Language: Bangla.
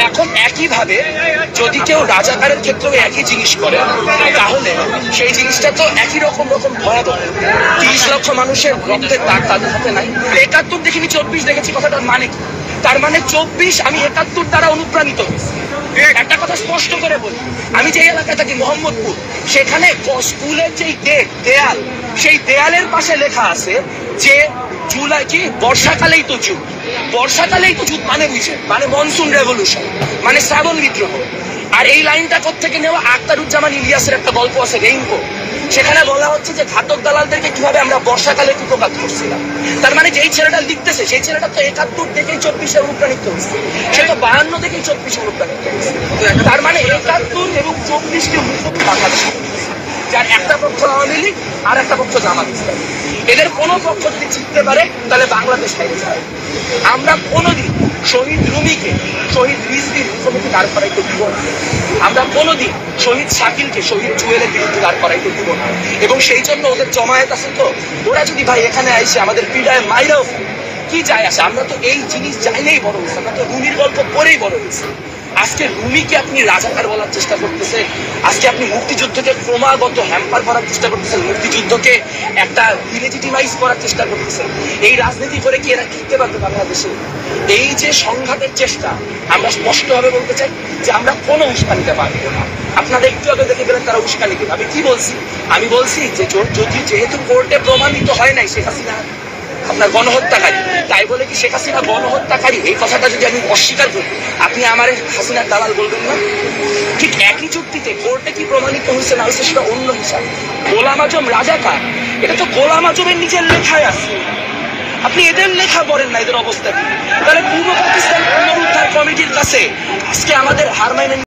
এখন একইভাবে যদি কেউ রাজাকারের ক্ষেত্রেও একই জিনিস করে তাহলে সেই জিনিসটা তো একই রকম ভয়াবহ। 30 লক্ষ মানুষের রক্তের দাগ তাদের হাতে নাই। 71 দেখিনি 24 দেখেছি, কথাটার মানে কি? তার মানে 24 আমি 71 দ্বারা অনুপ্রাণিত হয়েছি। একটা কথা স্পষ্ট করে বলি, আমি যে এলাকায় থাকি মোহাম্মদপুর, সেখানে স্কুলের যে দেয়াল, সেই দেয়ালের পাশে লেখা আছে যে জুলাই কি বর্ষাকালেই তো যুদ্ধ, বর্ষাকালেই তো যুদ্ধ মানে বুঝে, মানে মনসুন রেভলিউশন, মানে শ্রাবণ বিদ্রোহ। আর এই লাইনটা কোত্থেকে নেওয়া? আখতারুজ্জামান ইলিয়াসের একটা গল্প আছে রেইনবো, সেখানে বলা হচ্ছে যে ঘাতক দালালদেরকে কিভাবে আমরা বর্ষাকালে কুপকাত করছিলাম। তার মানে যেই ছেলেটা লিখতেছে সেই ছেলেটা তো 71 থেকেই 24-এ অনুপ্রাণিত হচ্ছে, সে তো 52 থেকেই 24-এ অনুপ্রাণিত হচ্ছে। তার মানে 71 এবং 24-কে বাংলাদেশ, যার একটা পক্ষ আওয়ামী লীগ আর একটা পক্ষ জামাত ইসলামী। এদের কোনো পক্ষ যদি জিততে পারে তাহলে বাংলাদেশ হেরে যায়। আমরা কোনোদিন শহীদ রুমিকে, শহীদ রিজভির মুখোমুখি দাঁড় করাইতে দিব না। আমরা কোনোদিন শহীদ শাকিলকে, শহীদ জুয়েলের বিরুদ্ধে দাঁড় করাইতে দিব না। এবং সেই জন্য ওদের জমায়েত আছে, তো ওরা যদি ভাই এখানে আইসে আমাদের পীড়ায় মাইরাও কি যায় আসে? আমরা তো এই জিনিস জানলেই বড় হয়েছে, আমরা তো রুমির গল্প পড়েই বড় হয়েছে। আজকে রুমিকে আপনি রাজাকার বলার চেষ্টা করতেছেন, আজকে আপনি মুক্তিযুদ্ধকে ক্রমাগত হ্যাম্পার করার চেষ্টা করতেছেন, মুক্তিযুদ্ধকে একটা ইলেজিটিমাইজ করার চেষ্টা করতেছেন। এই রাজনীতি করে কি এরা টিকতে পারবে বাংলাদেশে? এই যে সংঘাতের চেষ্টা, আমরা স্পষ্টভাবে বলতে চাই যে আমরা কোনো উস্কানিতে পারবো না। আপনারা একটু আগে দেখে গেলেন তারা উস্কানি দেবে। আমি কি বলছি? আমি বলছি যে যদি যেহেতু কোর্টে প্রমাণিত হয় নাই শেখ হাসিনা আপনার গণহত্যাকারী, তাই বলে কি শেখ হাসিনা গণহত্যাকারী এই কথাটা যদি আমি অস্বীকার করি, আপনি আমার হাসিনার দালাল বলবেন না? ঠিক একই চুক্তিতে কোর্টে কি প্রমাণিত হয়েছে না হয়েছে সেটা অন্য হিসাব। গোলাম আজম রাজাকার, এটা তো গোলাম আজমের নিজের লেখায় আছে, আপনি এদের লেখা পড়েন না। এদের অবস্থা কি? তাহলে পূর্ব পাকিস্তান পুনরুদ্ধার কমিটির কাছে আজকে আমাদের হার মাইনে